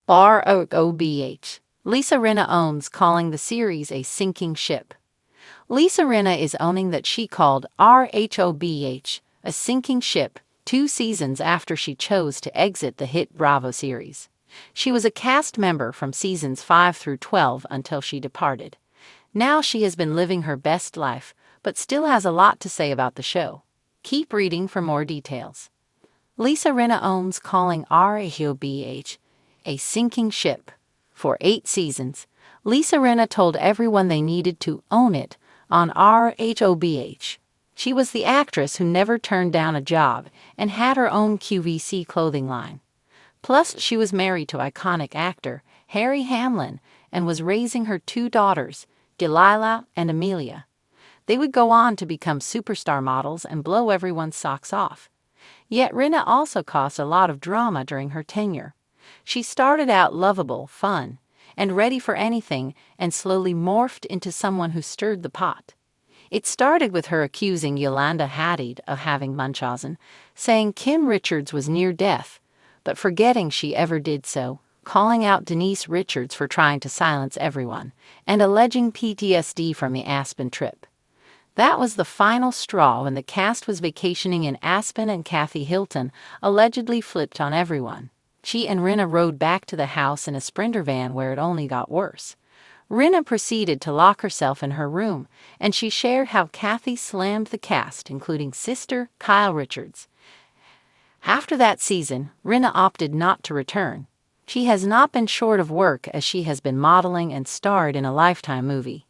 RHOBH. Lisa Rinna owns calling the series a sinking ship. Lisa Rinna is owning that she called RHOBH a sinking ship 2 seasons after she chose to exit the hit Bravo series. She was a cast member from seasons 5 through 12 until she departed. Now she has been living her best life, but still has a lot to say about the show. Keep reading for more details. Lisa Rinna owns calling RHOBH a sinking ship. For 8 seasons, Lisa Rinna told everyone they needed to own it on RHOBH. She was the actress who never turned down a job and had her own QVC clothing line. Plus, she was married to iconic actor Harry Hamlin and was raising her 2 daughters, Delilah and Amelia. They would go on to become superstar models and blow everyone's socks off. Yet Rinna also caused a lot of drama during her tenure. She started out lovable, fun, and ready for anything, and slowly morphed into someone who stirred the pot. It started with her accusing Yolanda Hadid of having Munchausen, saying Kim Richards was near death, but forgetting she ever did so, calling out Denise Richards for trying to silence everyone, and alleging PTSD from the Aspen trip. That was the final straw when the cast was vacationing in Aspen and Kathy Hilton allegedly flipped on everyone. She and Rinna rode back to the house in a Sprinter van where it only got worse. Rinna proceeded to lock herself in her room, and she shared how Kathy slammed the cast, including sister Kyle Richards. After that season, Rinna opted not to return. She has not been short of work as she has been modeling and starred in a Lifetime movie.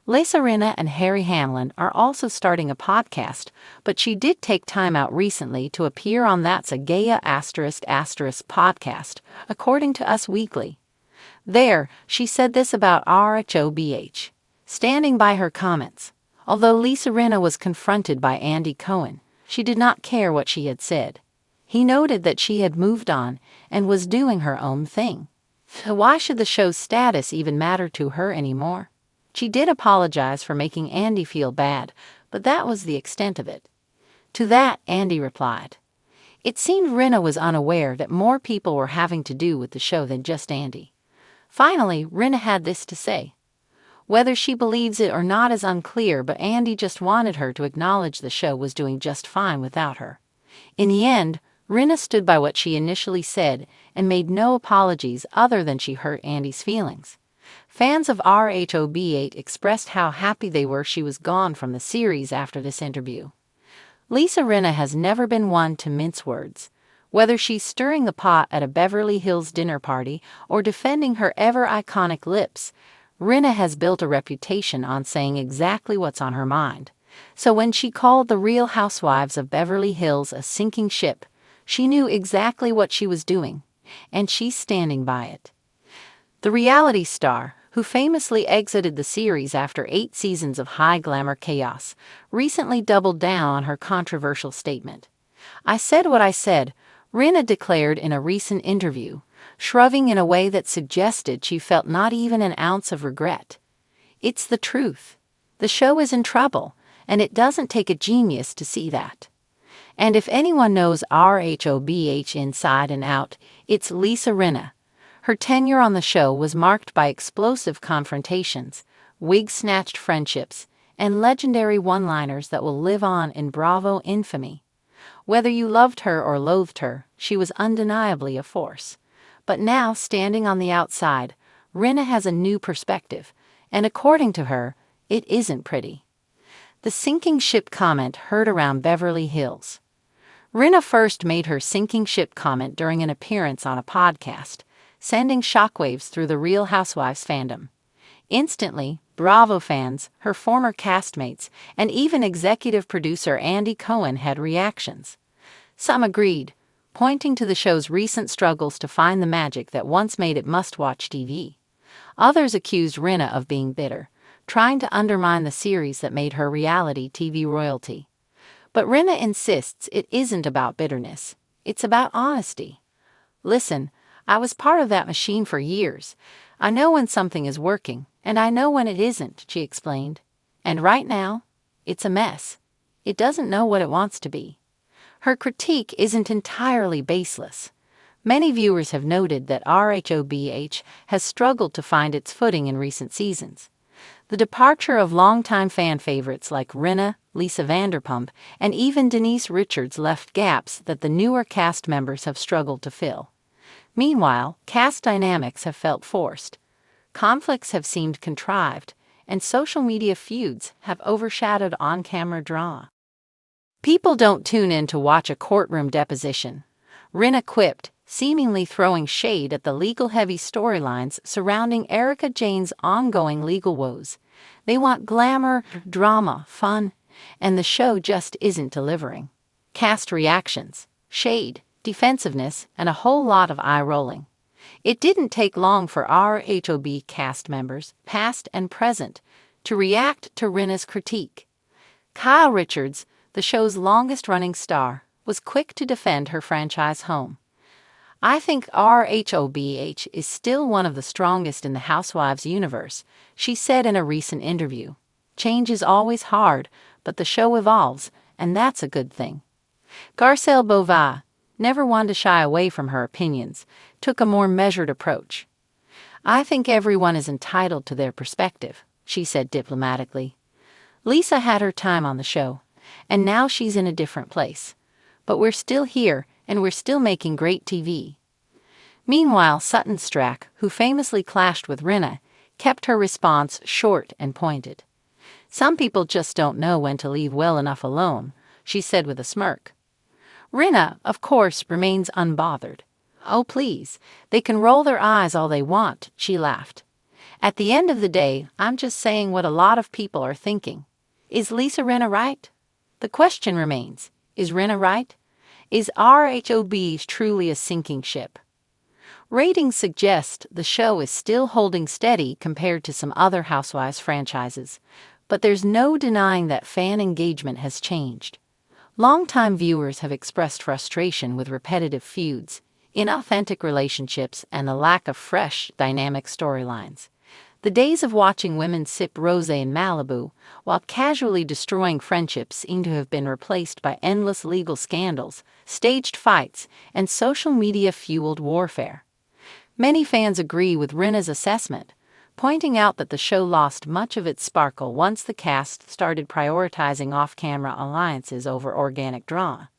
Lisa Rinna and Harry Hamlin are also starting a podcast, but she did take time out recently to appear on That's a Gaia **** podcast, according to Us Weekly. There, she said this about RHOBH, standing by her comments. Although Lisa Rinna was confronted by Andy Cohen, she did not care what she had said. He noted that she had moved on and was doing her own thing. So why should the show's status even matter to her anymore? She did apologize for making Andy feel bad, but that was the extent of it. To that, Andy replied. It seemed Rinna was unaware that more people were having to do with the show than just Andy. Finally, Rinna had this to say. Whether she believes it or not is unclear, but Andy just wanted her to acknowledge the show was doing just fine without her. In the end, Rinna stood by what she initially said and made no apologies other than she hurt Andy's feelings. Fans of RHOBH expressed how happy they were she was gone from the series after this interview. Lisa Rinna has never been one to mince words. Whether she's stirring the pot at a Beverly Hills dinner party or defending her ever-iconic lips, Rinna has built a reputation on saying exactly what's on her mind. So when she called the Real Housewives of Beverly Hills a sinking ship, she knew exactly what she was doing, and she's standing by it. The reality star, who famously exited the series after 8 seasons of high glamour chaos, recently doubled down on her controversial statement. I said what I said, Rinna declared in a recent interview, shrugging in a way that suggested she felt not even an ounce of regret. It's the truth. The show is in trouble, and it doesn't take a genius to see that. And if anyone knows RHOBH inside and out, it's Lisa Rinna. Her tenure on the show was marked by explosive confrontations, wig-snatched friendships, and legendary one-liners that will live on in Bravo infamy. Whether you loved her or loathed her, she was undeniably a force. But now, standing on the outside, Rinna has a new perspective, and according to her, it isn't pretty. The sinking ship comment heard around Beverly Hills. Rinna first made her sinking ship comment during an appearance on a podcast, sending shockwaves through the Real Housewives fandom. Instantly, Bravo fans, her former castmates, and even executive producer Andy Cohen had reactions. Some agreed, pointing to the show's recent struggles to find the magic that once made it must-watch TV. Others accused Rinna of being bitter, trying to undermine the series that made her reality TV royalty. But Rinna insists it isn't about bitterness. It's about honesty. Listen, I was part of that machine for years. I know when something is working, and I know when it isn't, she explained. And right now, it's a mess. It doesn't know what it wants to be. Her critique isn't entirely baseless. Many viewers have noted that RHOBH has struggled to find its footing in recent seasons. The departure of longtime fan favorites like Rinna, Lisa Vanderpump, and even Denise Richards left gaps that the newer cast members have struggled to fill. Meanwhile, cast dynamics have felt forced. Conflicts have seemed contrived, and social media feuds have overshadowed on-camera drama. People don't tune in to watch a courtroom deposition, Rinna quipped, seemingly throwing shade at the legal-heavy storylines surrounding Erika Jayne's ongoing legal woes. They want glamour, drama, fun, and the show just isn't delivering. Cast reactions, shade, defensiveness, and a whole lot of eye-rolling. It didn't take long for RHOB cast members, past and present, to react to Rinna's critique. Kyle Richards, the show's longest-running star, was quick to defend her franchise home. "I think RHOBH is still one of the strongest in the Housewives universe," she said in a recent interview. "Change is always hard, but the show evolves, and that's a good thing." Garcelle Beauvais, never one to shy away from her opinions, took a more measured approach. "I think everyone is entitled to their perspective," she said diplomatically. "Lisa had her time on the show, and now she's in a different place. But we're still here, and we're still making great TV." Meanwhile, Sutton Stracke, who famously clashed with Rinna, kept her response short and pointed. "Some people just don't know when to leave well enough alone," she said with a smirk. Rinna, of course, remains unbothered. "Oh, please, they can roll their eyes all they want," she laughed. "At the end of the day, I'm just saying what a lot of people are thinking. Is Lisa Rinna right? The question remains, is Rinna right? Is RHOB truly a sinking ship?" Ratings suggest the show is still holding steady compared to some other Housewives franchises, but there's no denying that fan engagement has changed. Longtime viewers have expressed frustration with repetitive feuds, inauthentic relationships, and the lack of fresh, dynamic storylines. The days of watching women sip rosé in Malibu while casually destroying friendships seem to have been replaced by endless legal scandals, staged fights, and social media-fueled warfare. Many fans agree with Rinna's assessment, pointing out that the show lost much of its sparkle once the cast started prioritizing off-camera alliances over organic drama.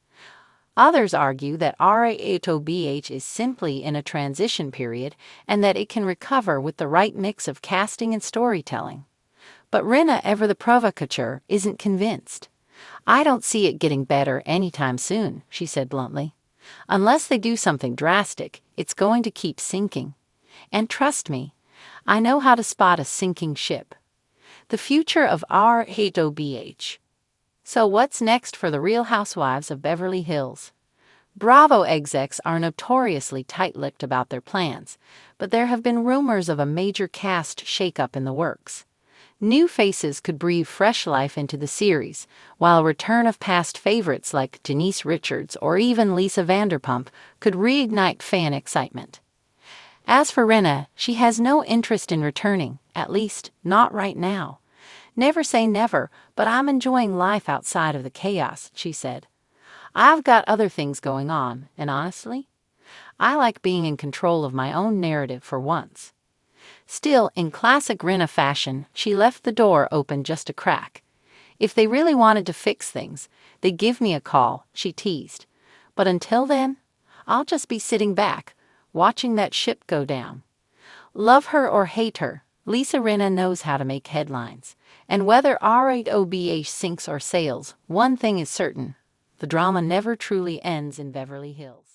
Others argue that RHOBH is simply in a transition period and that it can recover with the right mix of casting and storytelling. But Rinna, ever the provocateur, isn't convinced. "I don't see it getting better anytime soon," she said bluntly. "Unless they do something drastic, it's going to keep sinking. And trust me, I know how to spot a sinking ship." The future of RHOBH. So what's next for the Real Housewives of Beverly Hills? Bravo execs are notoriously tight-lipped about their plans, but there have been rumors of a major cast shakeup in the works. New faces could breathe fresh life into the series, while a return of past favorites like Denise Richards or even Lisa Vanderpump could reignite fan excitement. As for Rinna, she has no interest in returning, at least not right now. "Never say never, but I'm enjoying life outside of the chaos," she said. "I've got other things going on, and honestly, I like being in control of my own narrative for once." Still, in classic Rinna fashion, she left the door open just a crack. "If they really wanted to fix things, they'd give me a call," she teased. "But until then, I'll just be sitting back, watching that ship go down." Love her or hate her, Lisa Rinna knows how to make headlines. And whether RHOBH sinks or sails, one thing is certain: the drama never truly ends in Beverly Hills.